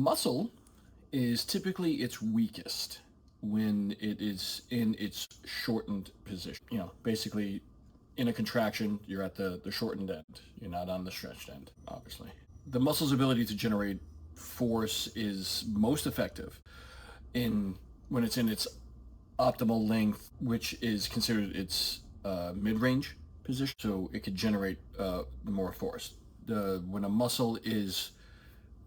muscle is typically its weakest when it is in its shortened position. Basically in a contraction, you're at the shortened end. You're not on the stretched end, obviously. The muscle's ability to generate force is most effective when it's in its optimal length, which is considered its mid-range position, so it could generate more force. When a muscle is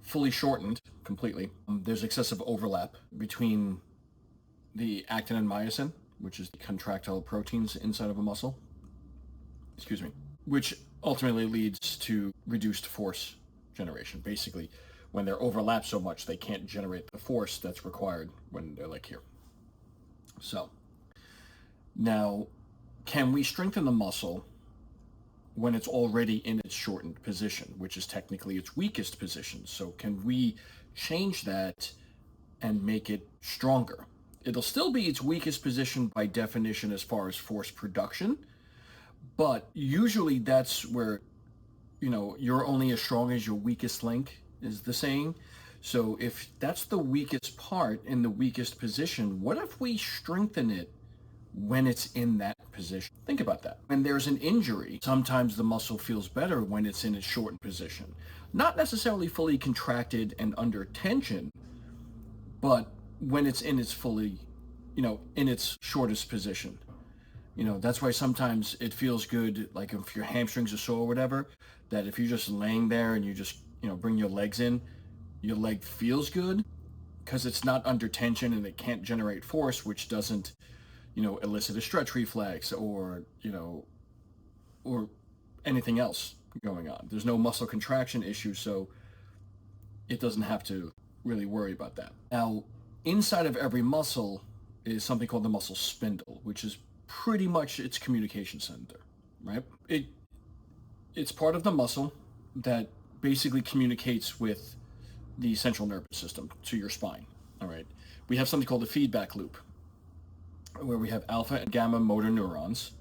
fully shortened completely, there's excessive overlap between the actin and myosin, which is the contractile proteins inside of a muscle, which ultimately leads to reduced force generation. Basically, when they're overlapped so much, they can't generate the force that's required when they're like here. So, now, can we strengthen the muscle when it's already in its shortened position, which is technically its weakest position? So can we change that and make it stronger? It'll still be its weakest position by definition as far as force production, but usually that's where, you're only as strong as your weakest link, is the saying. So if that's the weakest part in the weakest position, what if we strengthen it when it's in that position? Think about that. When there's an injury, sometimes the muscle feels better when it's in its shortened position. Not necessarily fully contracted and under tension, but when it's in its fully, in its shortest position. That's why sometimes it feels good, like if your hamstrings are sore or whatever, that if you're just laying there and you just, bring your legs in, your leg feels good because it's not under tension and it can't generate force, which doesn't, elicit a stretch reflex or anything else going on. There's no muscle contraction issue, so it doesn't have to really worry about that. Now, inside of every muscle is something called the muscle spindle, which is pretty much its communication center, right? It's part of the muscle that basically communicates with the central nervous system to your spine, all right? We have something called a feedback loop, where we have alpha and gamma motor neurons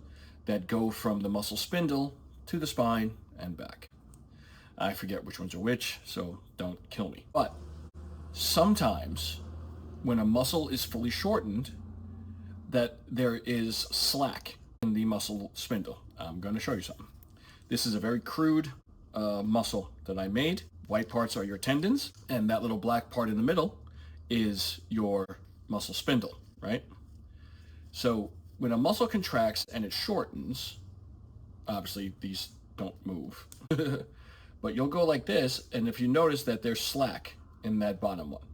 that go from the muscle spindle to the spine and back. I forget which ones are which, so don't kill me. But sometimes when a muscle is fully shortened, that there is slack in the muscle spindle. I'm going to show you something. This is a very crude muscle that I made. White parts are your tendons, and that little black part in the middle is your muscle spindle, right? So when a muscle contracts and it shortens, obviously these don't move, but you'll go like this, and if you notice that there's slack in that bottom one,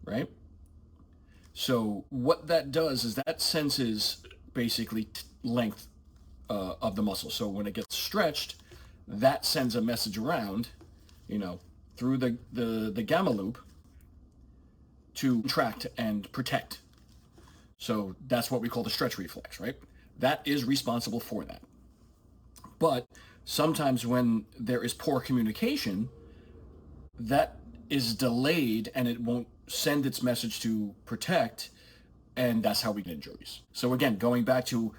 right? So what that does is that senses basically length of the muscle. So when it gets stretched, that sends a message around, through the gamma loop to contract and protect. So that's what we call the stretch reflex, right? That is responsible for that. But sometimes when there is poor communication, that is delayed and it won't send its message to protect, and that's how we get injuries. So again, going back to,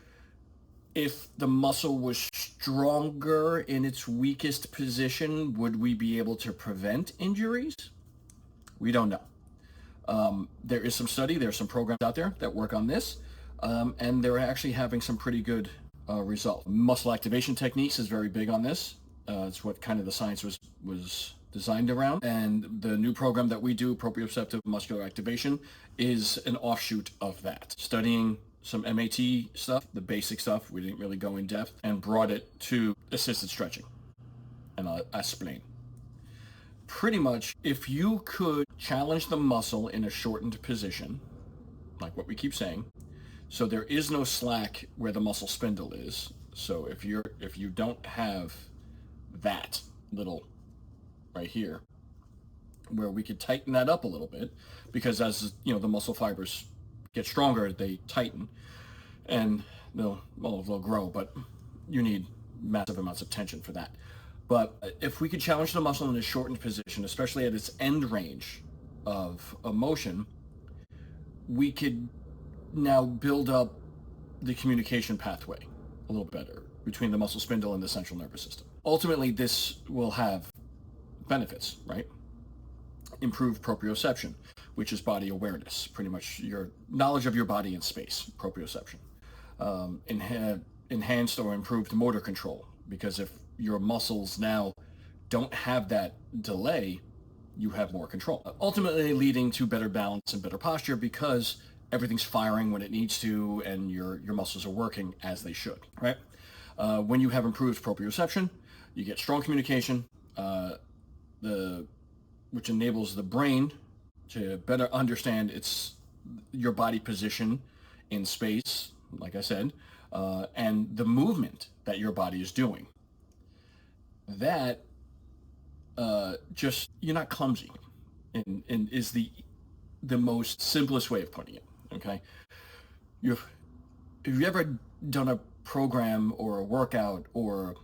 if the muscle was stronger in its weakest position, would we be able to prevent injuries? We don't know. There is some study, there's some programs out there that work on this, and they're actually having some pretty good results. Muscle activation techniques is very big on this. It's what kind of the science was designed around. And the new program that we do, Proprioceptive Muscular Activation, is an offshoot of that. Studying some MAT stuff, the basic stuff, we didn't really go in depth, and brought it to assisted stretching. And I'll explain. Pretty much, if you could challenge the muscle in a shortened position, like what we keep saying, so there is no slack where the muscle spindle is. So if you don't have that little right here, where we could tighten that up a little bit, because as the muscle fibers get stronger, they tighten, and they'll grow, but you need massive amounts of tension for that. But if we could challenge the muscle in a shortened position, especially at its end range of motion, we could now build up the communication pathway a little better between the muscle spindle and the central nervous system. Ultimately, this will have benefits, right? improve proprioception, which is body awareness, pretty much your knowledge of your body in space, proprioception. Enhanced or improved motor control, because if your muscles now don't have that delay, you have more control. Ultimately leading to better balance and better posture because everything's firing when it needs to and your muscles are working as they should, right? When you have improved proprioception, you get strong communication, which enables the brain to better understand your body position in space, like I said, and the movement that your body is doing. That you're not clumsy, and is the most simplest way of putting it. Okay, have you ever done a program or a workout or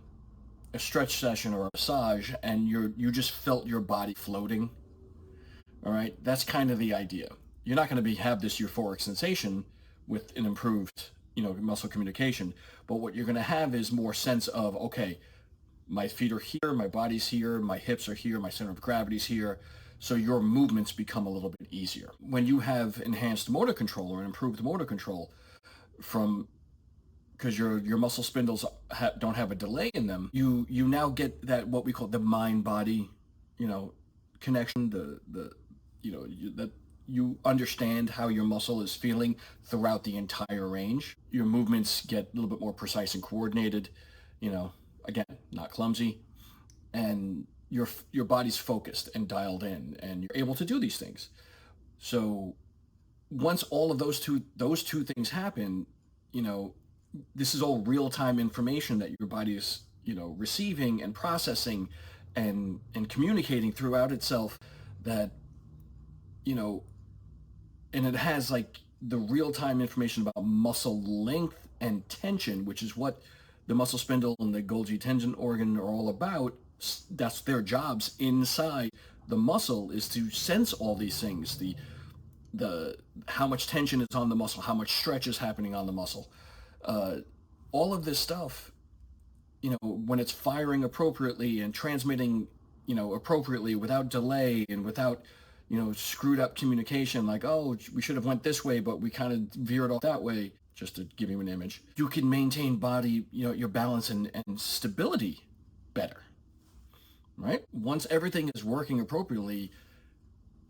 a stretch session or a massage and you just felt your body floating? All right, that's kind of the idea. You're not going to have this euphoric sensation with an improved, muscle communication, but what you're going to have is more sense of, okay, my feet are here, my body's here, my hips are here, my center of gravity's here, so your movements become a little bit easier. When you have enhanced motor control or improved motor control because your muscle spindles don't have a delay in them, you now get that what we call the mind-body, connection. That you understand how your muscle is feeling throughout the entire range. Your movements get a little bit more precise and coordinated. Again, not clumsy, and your body's focused and dialed in, and you're able to do these things. So once all of those two things happen, this is all real-time information that your body is, receiving and processing and communicating throughout itself, that, and it has like the real-time information about muscle length and tension, which is what the muscle spindle and the Golgi tendon organ are all about. That's their jobs inside the muscle, is to sense all these things, the how much tension is on the muscle, how much stretch is happening on the muscle. All of this stuff, when it's firing appropriately and transmitting, appropriately without delay and without, screwed up communication, like, oh, we should have went this way, but we kind of veered off that way, just to give you an image. You can maintain body, your balance and stability better, right? Once everything is working appropriately,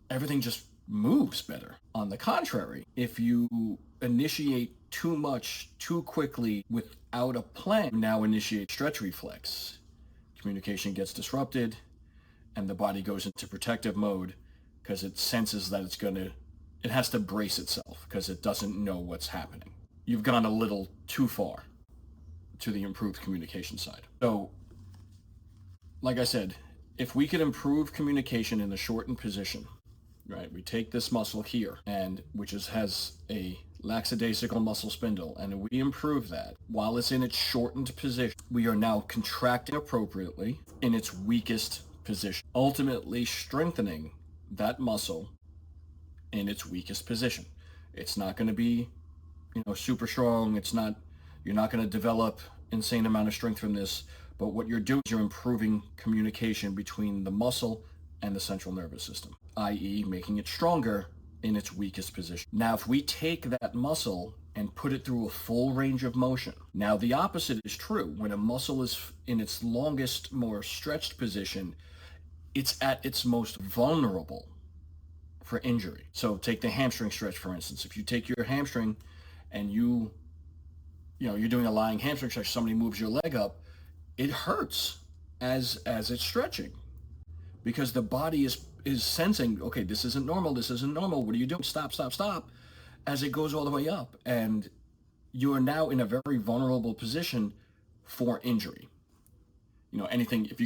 everything just moves better. On the contrary, if you initiate too much too quickly without a plan, you now initiate stretch reflex. Communication gets disrupted and the body goes into protective mode because it senses that it has to brace itself because it doesn't know what's happening. You've gone a little too far to the improved communication side. So, like I said, if we could improve communication in the shortened position, right? We take this muscle here, and has a lackadaisical muscle spindle, and we improve that. While it's in its shortened position, we are now contracting appropriately in its weakest position, ultimately strengthening that muscle in its weakest position. It's not going to be, super strong. You're not going to develop insane amount of strength from this, but what you're doing is you're improving communication between the muscle and the central nervous system, i.e. making it stronger in its weakest position. Now, if we take that muscle and put it through a full range of motion, now the opposite is true. When a muscle is in its longest, more stretched position, it's at its most vulnerable for injury. So take the hamstring stretch, for instance. If you take your hamstring and you're doing a lying hamstring stretch, somebody moves your leg up, it hurts as it's stretching, because the body is sensing, okay, this isn't normal, what are you doing? Stop, as it goes all the way up. And you are now in a very vulnerable position for injury. Anything, if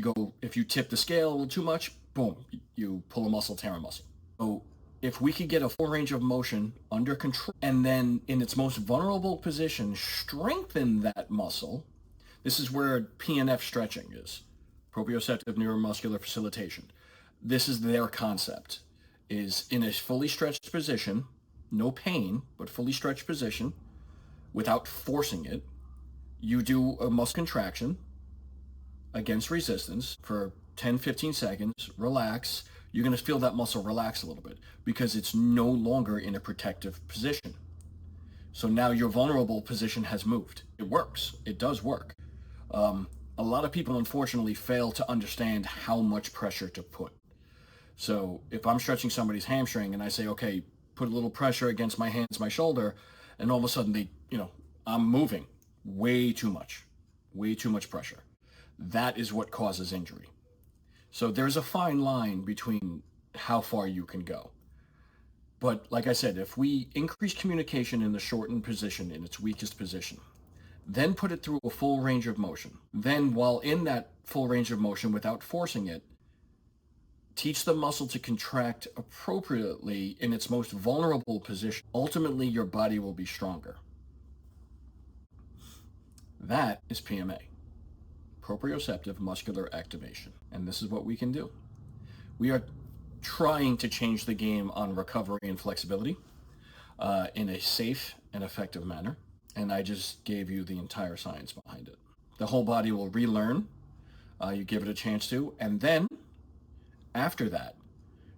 you tip the scale a little too much, boom, you pull a muscle, tear a muscle. So if we could get a full range of motion under control, and then in its most vulnerable position, strengthen that muscle. This is where PNF stretching is, proprioceptive neuromuscular facilitation. This is their concept, is in a fully stretched position, no pain, but fully stretched position, without forcing it. You do a muscle contraction against resistance for 10-15 seconds, relax, you're going to feel that muscle relax a little bit because it's no longer in a protective position. So now your vulnerable position has moved. It works. It does work. A lot of people, unfortunately, fail to understand how much pressure to put. So if I'm stretching somebody's hamstring and I say, okay, put a little pressure against my hands, my shoulder, and all of a sudden I'm moving way too much pressure. That is what causes injury. So there's a fine line between how far you can go. But like I said, if we increase communication in the shortened position, in its weakest position, then put it through a full range of motion, then while in that full range of motion without forcing it, teach the muscle to contract appropriately in its most vulnerable position, ultimately your body will be stronger. That is PMA, proprioceptive muscular activation. And this is what we can do. We are trying to change the game on recovery and flexibility in a safe and effective manner. And I just gave you the entire science behind it. The whole body will relearn. You give it a chance to. And then after that,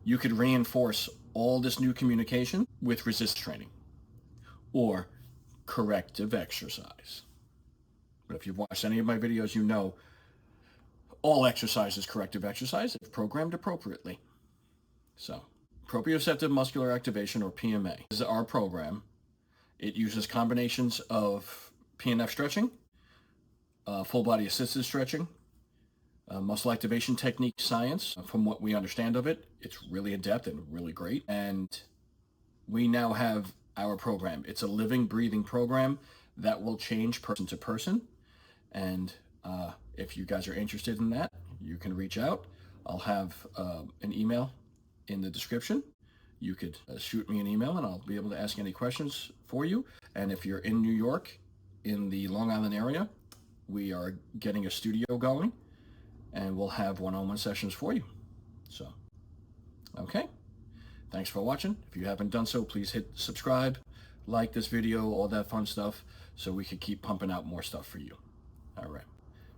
you could reinforce all this new communication with resist training or corrective exercise. But if you've watched any of my videos, you know all exercise is corrective exercise if programmed appropriately. So, proprioceptive muscular activation, or PMA, is our program. It uses combinations of PNF stretching, full body assisted stretching, muscle activation technique science. From what we understand of it, it's really adept and really great. And we now have our program. It's a living, breathing program that will change person to person. And if you guys are interested in that, you can reach out. I'll have an email in the description. You could shoot me an email and I'll be able to ask any questions for you. And if you're in New York, in the Long Island area, we are getting a studio going and we'll have one-on-one sessions for you. So, okay. Thanks for watching. If you haven't done so, please hit subscribe, like this video, all that fun stuff, so we can keep pumping out more stuff for you. All right.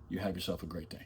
You have yourself a great day.